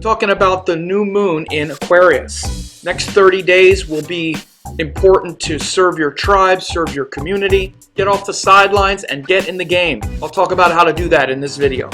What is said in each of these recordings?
talking about the new moon in Aquarius. Next 30 days will be important to serve your tribe, serve your community, get off the sidelines and get in the game. I'll talk about how to do that in this video.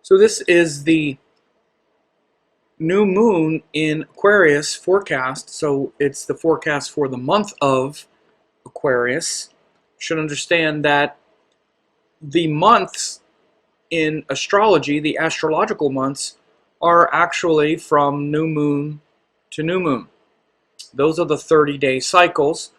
So this is the new moon in Aquarius forecast. So it's the forecast for the month of Aquarius. You should understand that the months in astrology, the astrological months, are actually from new moon to new moon. Those are the 30-day cycles.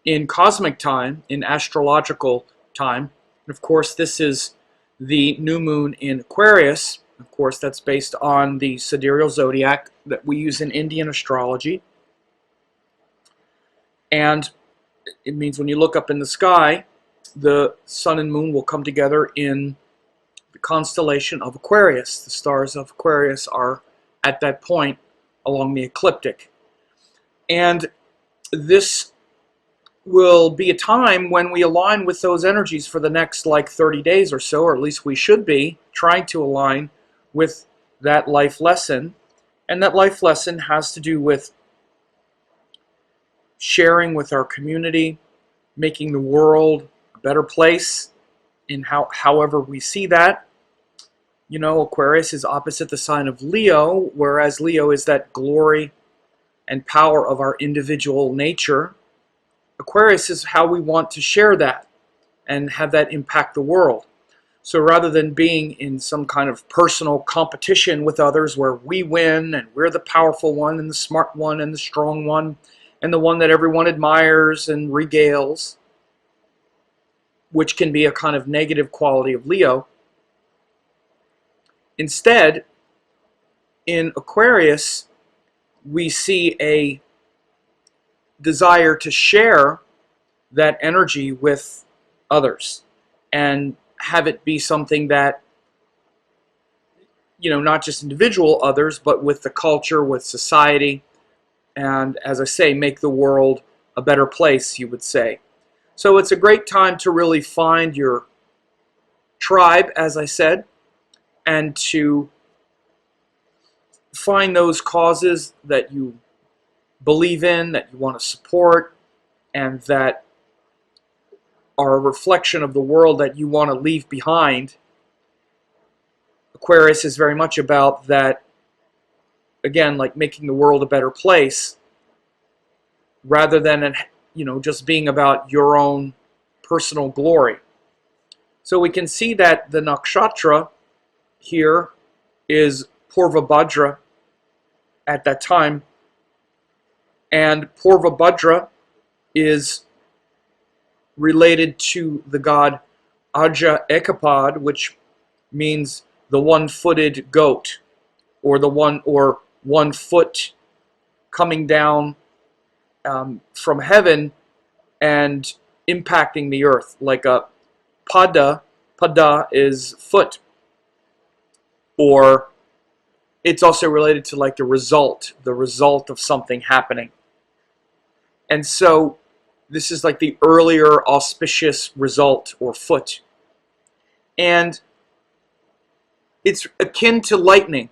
In cosmic time, in astrological time, and of course this is the new moon in Aquarius. Of course, that's based on the sidereal zodiac that we use in Indian astrology. And it means when you look up in the sky, the sun and moon will come together in the constellation of Aquarius. The stars of Aquarius are at that point along the ecliptic. And this will be a time when we align with those energies for the next 30 days or so, or at least we should be trying to align with that life lesson. And that life lesson has to do with sharing with our community, making the world a better place in however we see that. You know, Aquarius is opposite the sign of Leo, whereas Leo is that glory and power of our individual nature. Aquarius is how we want to share that and have that impact the world. So rather than being in some kind of personal competition with others where we win and we're the powerful one and the smart one and the strong one and the one that everyone admires and regales, which can be a kind of negative quality of Leo. Instead, in Aquarius, we see a desire to share that energy with others and have it be something that, you know, not just individual others, but with the culture, with society, and as I say, make the world a better place, you would say. So it's a great time to really find your tribe, as I said, and to find those causes that you believe in, that you want to support, and that are a reflection of the world that you want to leave behind. Aquarius is very much about that, again, like making the world a better place, rather than, you know, just being about your own personal glory. So we can see that the nakshatra here is Purva Bhadra at that time. And Purva Bhadra is related to the god Aja Ekapad, which means the one-footed goat, or the one foot coming down from heaven and impacting the earth, like a pada. Pada is foot, or it's also related to like the result of something happening. And so this is like the earlier auspicious result or foot. And it's akin to lightning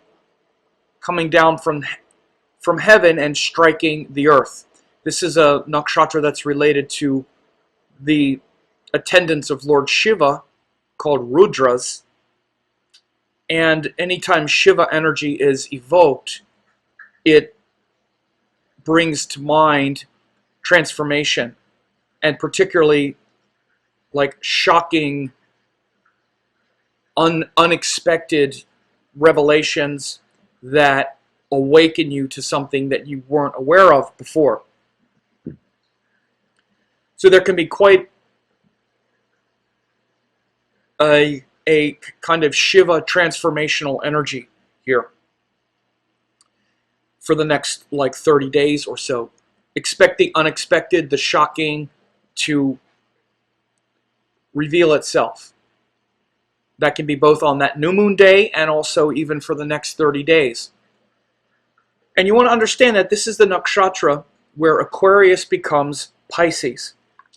coming down from heaven and striking the earth. This is a nakshatra that's related to the attendants of Lord Shiva called Rudras. And anytime Shiva energy is evoked, it brings to mind transformation, and particularly like shocking, unexpected revelations that awaken you to something that you weren't aware of before. So there can be quite a kind of Shiva transformational energy here for the next 30 days or so. Expect the unexpected, the shocking to reveal itself. That can be both on that new moon day and also even for the next 30 days. And you want to understand that this is the nakshatra where Aquarius becomes Pisces.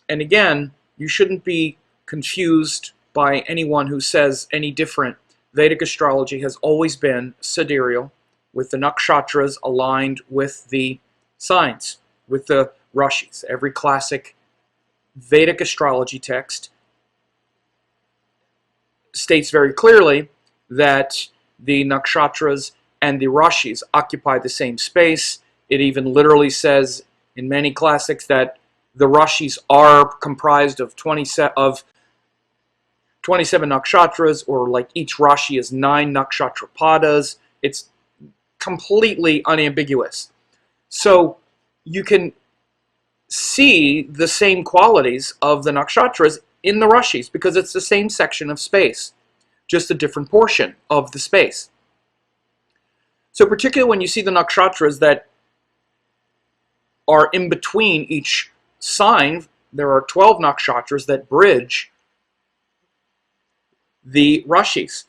And again, you shouldn't be confused by anyone who says any different. Vedic astrology has always been sidereal, with the nakshatras aligned with the signs, with the rashis. Every classic Vedic astrology text states very clearly that the nakshatras and the rashis occupy the same space. It even literally says in many classics that the rashis are comprised of 27 nakshatras, or like each rashi is 9 nakshatra padas. It's completely unambiguous. So you can see the same qualities of the nakshatras in the rashis because it's the same section of space, just a different portion of the space. So particularly when you see the nakshatras that are in between each sign, there are 12 nakshatras that bridge the rashis,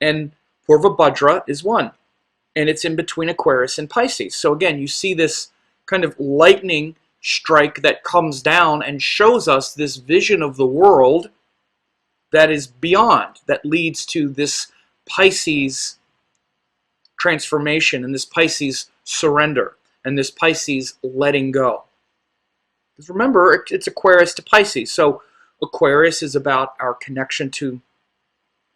and Purva Bhadra is one, and it's in between Aquarius and Pisces. So again, you see this kind of lightning strike that comes down and shows us this vision of the world that is beyond, that leads to this Pisces transformation and this Pisces surrender and this Pisces letting go. Because remember, it's Aquarius to Pisces. So Aquarius is about our connection to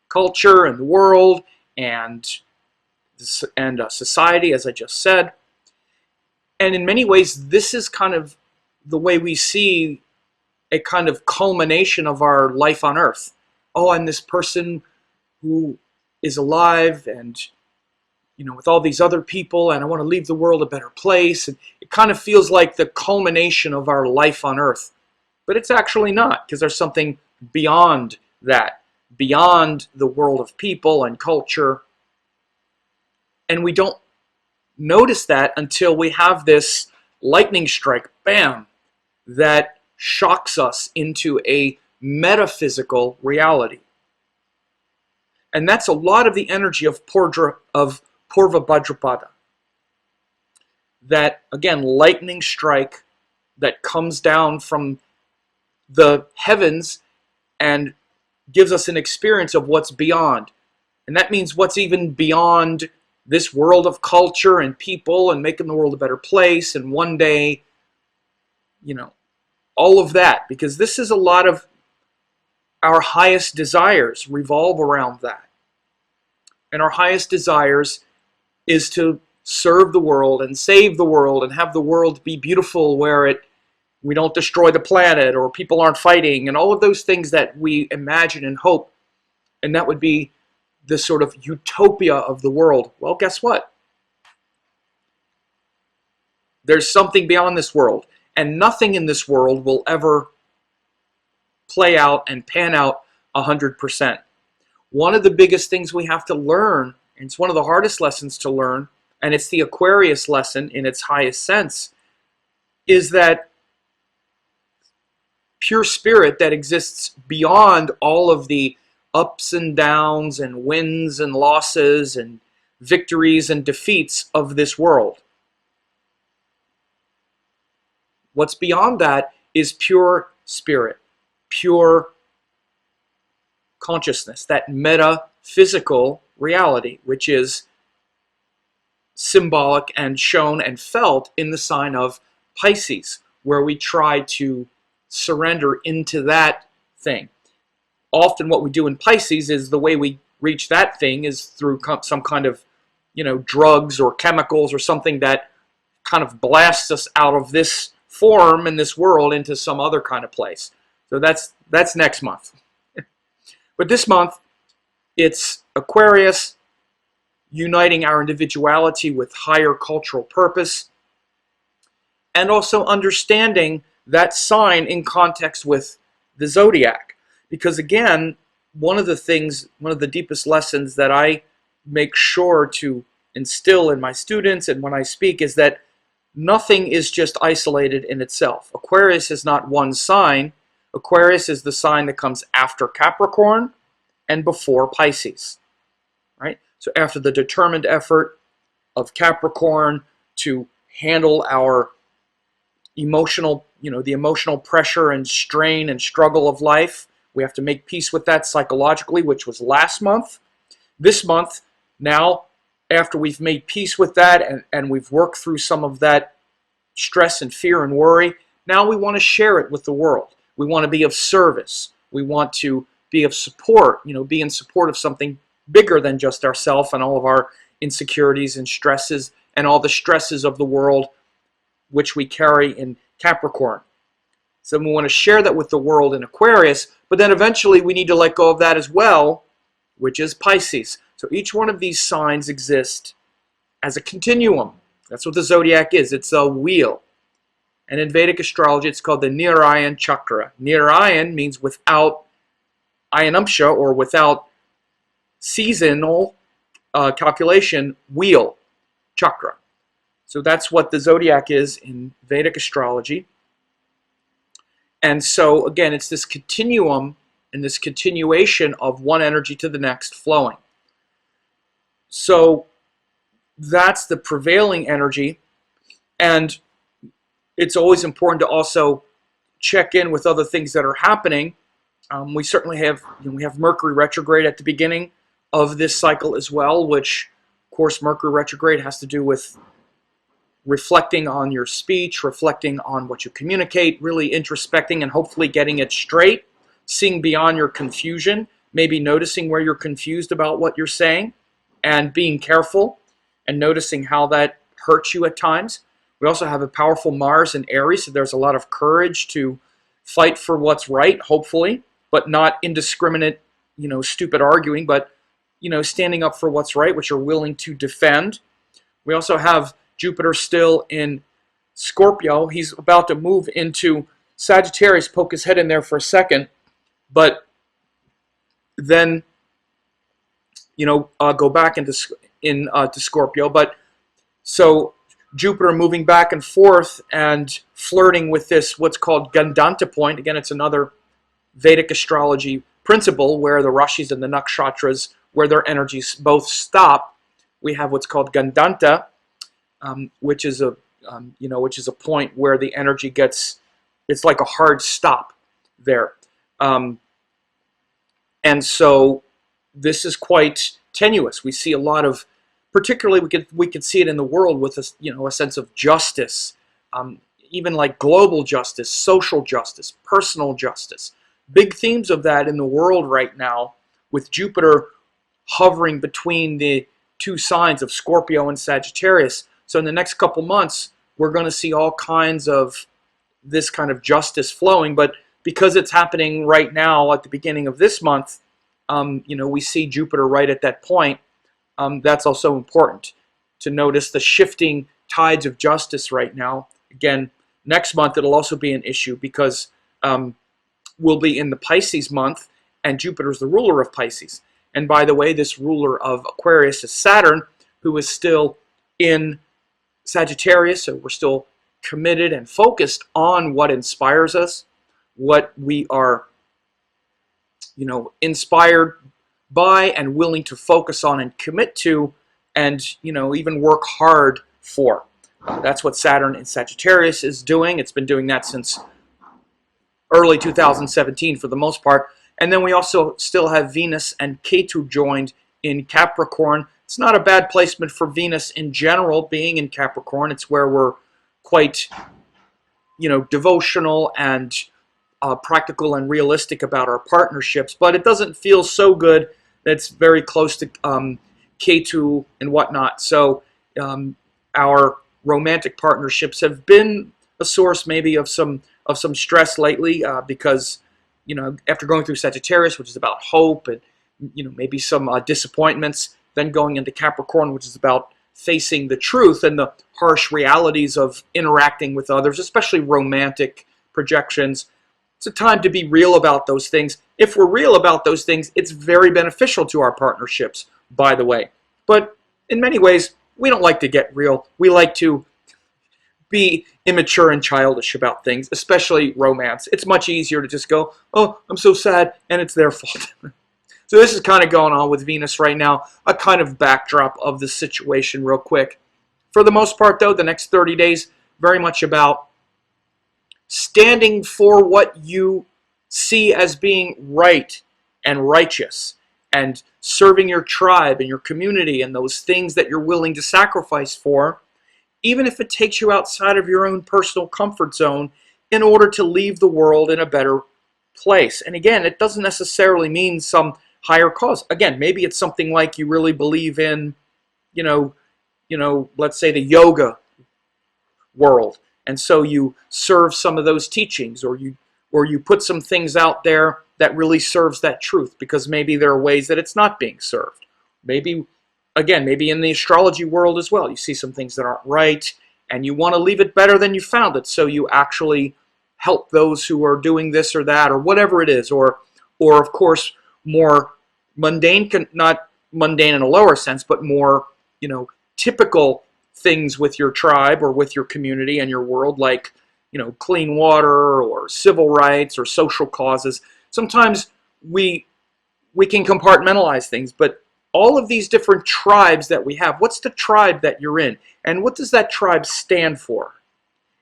culture and the world and society, as I just said. And in many ways, this is kind of the way we see a kind of culmination of our life on Earth. Oh, I'm this person who is alive and, you know, with all these other people, and I want to leave the world a better place. And it kind of feels like the culmination of our life on Earth. But it's actually not, because there's something beyond that, beyond the world of people and culture. And we don't notice that until we have this lightning strike, bam, that shocks us into a metaphysical reality. And that's a lot of the energy of Purva Bhadrapada. That, again, lightning strike that comes down from the heavens and gives us an experience of what's beyond. And that means what's even beyond this world of culture and people and making the world a better place, and one day, you know, all of that, because this is a lot of our highest desires revolve around that. And our highest desires is to serve the world and save the world and have the world be beautiful, where we don't destroy the planet or people aren't fighting, and all of those things that we imagine and hope. And that would be the sort of utopia of the world. Well, guess what? There's something beyond this world, and nothing in this world will ever play out and pan out 100%. One of the biggest things we have to learn, and it's one of the hardest lessons to learn, and it's the Aquarius lesson in its highest sense, is that pure spirit that exists beyond all of the ups and downs and wins and losses and victories and defeats of this world. What's beyond that is pure spirit, pure consciousness, that metaphysical reality, which is symbolic and shown and felt in the sign of Pisces, where we try to surrender into that thing. Often what we do in Pisces is the way we reach that thing is through some kind of, drugs or chemicals or something that kind of blasts us out of this form in this world into some other kind of place. So that's next month. But this month, it's Aquarius uniting our individuality with higher cultural purpose, and also understanding that sign in context with the zodiac. Because again, one of the deepest lessons that I make sure to instill in my students and when I speak is that nothing is just isolated in itself. Aquarius is not one sign. Aquarius is the sign that comes after Capricorn and before Pisces, right? So after the determined effort of Capricorn, to handle our emotional, the emotional pressure and strain and struggle of life. We have to make peace with that psychologically, which was last month. This month, now, after we've made peace with that and we've worked through some of that stress and fear and worry, now we want to share it with the world. We want to be of service. We want to be of support, be in support of something bigger than just ourselves and all of our insecurities and stresses and all the stresses of the world which we carry in Capricorn. So we want to share that with the world in Aquarius, but then eventually we need to let go of that as well, which is Pisces. So each one of these signs exist as a continuum. That's what the zodiac is. It's a wheel. And in Vedic astrology, it's called the Nirayan chakra. Nirayan means without ayanamsha, or without seasonal calculation, wheel, chakra. So that's what the zodiac is in Vedic astrology. And so, again, it's this continuum and this continuation of one energy to the next flowing. So that's the prevailing energy. And it's always important to also check in with other things that are happening. We certainly have, we have Mercury retrograde at the beginning of this cycle as well, which, of course, Mercury retrograde has to do with reflecting on your speech, reflecting on what you communicate, really introspecting and hopefully getting it straight, seeing beyond your confusion, maybe noticing where you're confused about what you're saying and being careful and noticing how that hurts you at times. We also have a powerful Mars in Aries, so there's a lot of courage to fight for what's right, hopefully, but not indiscriminate, stupid arguing, but, standing up for what's right, which you're willing to defend. We also have Jupiter still in Scorpio. He's about to move into Sagittarius, poke his head in there for a second, but then, go back into to Scorpio. But so Jupiter moving back and forth and flirting with this, what's called Gandanta point. Again, it's another Vedic astrology principle where the Rashis and the Nakshatras, where their energies both stop. We have what's called Gandanta, which is a point where the energy gets, it's like a hard stop there. And so this is quite tenuous. We see a lot of, particularly we could see it in the world with a sense of justice, even like global justice, social justice, personal justice. Big themes of that in the world right now, with Jupiter hovering between the two signs of Scorpio and Sagittarius. So in the next couple months, we're going to see all kinds of this kind of justice flowing. But because it's happening right now at the beginning of this month, we see Jupiter right at that point. That's also important to notice the shifting tides of justice right now. Again, next month it'll also be an issue because we'll be in the Pisces month, and Jupiter's the ruler of Pisces. And by the way, this ruler of Aquarius is Saturn, who is still in Sagittarius, so we're still committed and focused on what inspires us, what we are, inspired by and willing to focus on and commit to and, even work hard for. That's what Saturn in Sagittarius is doing. It's been doing that since early 2017 for the most part. And then we also still have Venus and Ketu joined in Capricorn. It's not a bad placement for Venus in general, being in Capricorn. It's where we're quite, devotional and practical and realistic about our partnerships. But it doesn't feel so good that it's very close to Ketu and whatnot. So our romantic partnerships have been a source maybe of some stress lately because, after going through Sagittarius, which is about hope and, maybe some disappointments, then going into Capricorn, which is about facing the truth and the harsh realities of interacting with others, especially romantic projections. It's a time to be real about those things. If we're real about those things, it's very beneficial to our partnerships, by the way. But in many ways, we don't like to get real. We like to be immature and childish about things, especially romance. It's much easier to just go, oh, I'm so sad, and it's their fault. So this is kind of going on with Venus right now, a kind of backdrop of the situation real quick. For the most part, though, the next 30 days, very much about standing for what you see as being right and righteous, and serving your tribe and your community and those things that you're willing to sacrifice for, even if it takes you outside of your own personal comfort zone in order to leave the world in a better place. And again, it doesn't necessarily mean some higher cause. Again, maybe it's something like you really believe in, let's say the yoga world, and so you serve some of those teachings, or you put some things out there that really serves that truth, because maybe there are ways that it's not being served. Maybe in the astrology world as well, you see some things that aren't right, and you want to leave it better than you found it, so you actually help those who are doing this or that, or whatever it is, or of course more mundane, not mundane in a lower sense, but more typical things with your tribe or with your community and your world, like clean water or civil rights or social causes. Sometimes we can compartmentalize things, but all of these different tribes that we have, what's the tribe that you're in, and what does that tribe stand for,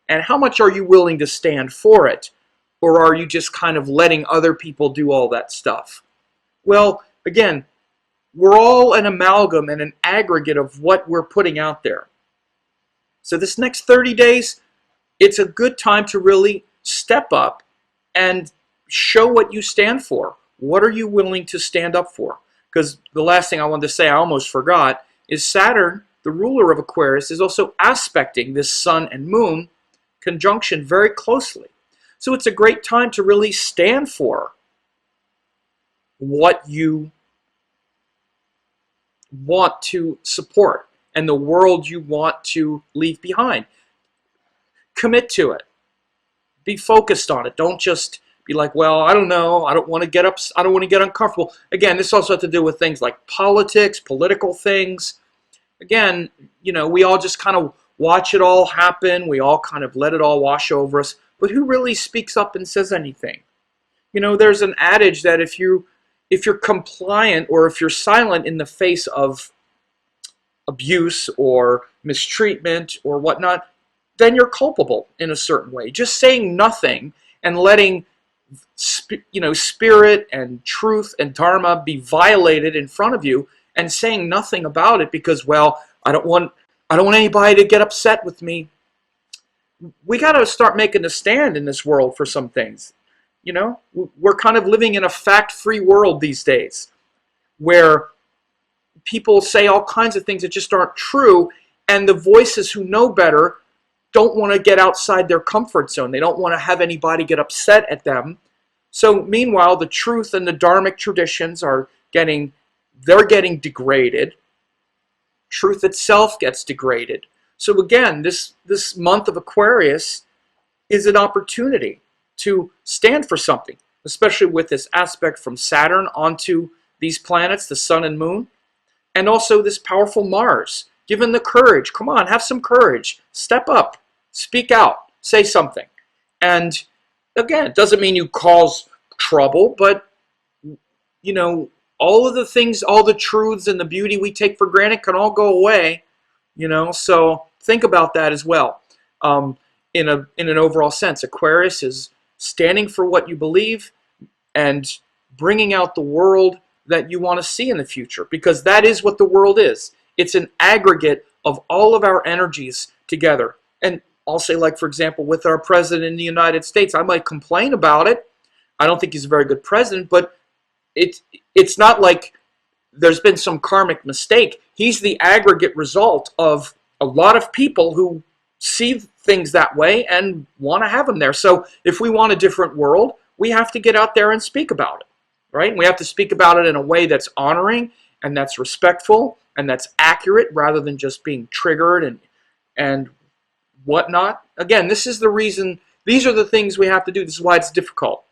and how much are you willing to stand for it, or are you just kind of letting other people do all that stuff? Well, again, we're all an amalgam and an aggregate of what we're putting out there. So this next 30 days, it's a good time to really step up and show what you stand for. What are you willing to stand up for? Because the last thing I wanted to say, I almost forgot, is Saturn, the ruler of Aquarius, is also aspecting this sun and moon conjunction very closely. So it's a great time to really stand for what you want to support and the world you want to leave behind. Commit to it. Be focused on it. Don't just be like, well, I don't know, I don't want to get up, I don't want to get uncomfortable. Again, this also has to do with things like politics, political things. Again, we all just kind of watch it all happen. We all kind of let it all wash over us. But who really speaks up and says anything? There's an adage that if you're compliant, or if you're silent in the face of abuse or mistreatment or whatnot, then you're culpable in a certain way. Just saying nothing and letting spirit and truth and dharma be violated in front of you, and saying nothing about it because, well, I don't want anybody to get upset with me. We got to start making a stand in this world for some things. We're kind of living in a fact-free world these days, where people say all kinds of things that just aren't true, and the voices who know better don't want to get outside their comfort zone. They don't want to have anybody get upset at them. So meanwhile, the truth and the dharmic traditions are getting degraded. Truth itself gets degraded. So again, this month of Aquarius is an opportunity to stand for something, especially with this aspect from Saturn onto these planets, the sun and moon, and also this powerful Mars. Given the courage, come on, have some courage, step up, speak out, say something. And again, it doesn't mean you cause trouble, but all of the things, all the truths and the beauty we take for granted can all go away. So think about that as well. In an overall sense, Aquarius is standing for what you believe and bringing out the world that you want to see in the future, because that is what the world is. It's an aggregate of all of our energies together. And I'll say, like, for example, with our president in the United States, I might complain about it. I don't think he's a very good president, but it's not like there's been some karmic mistake. He's the aggregate result of a lot of people who see things that way and want to have them there. So if we want a different world, we have to get out there and speak about it, right? We have to speak about it in a way that's honoring and that's respectful and that's accurate, rather than just being triggered and whatnot. Again, this is the reason, these are the things we have to do. This is why it's difficult.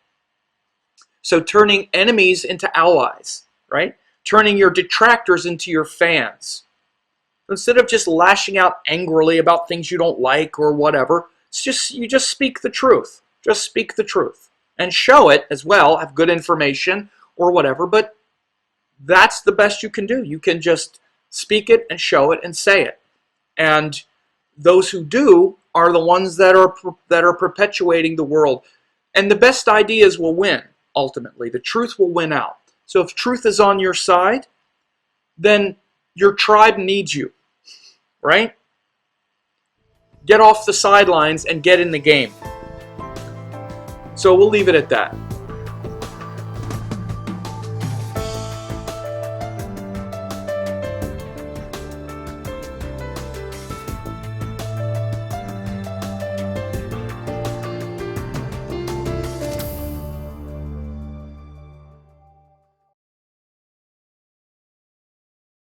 So turning enemies into allies, right? Turning your detractors into your fans. Instead of just lashing out angrily about things you don't like or whatever, you just speak the truth. Just speak the truth. And show it as well, have good information or whatever, but that's the best you can do. You can just speak it and show it and say it. And those who do are the ones that are perpetuating the world. And the best ideas will win, ultimately. The truth will win out. So if truth is on your side, then your tribe needs you, right? Get off the sidelines and get in the game. So we'll leave it at that.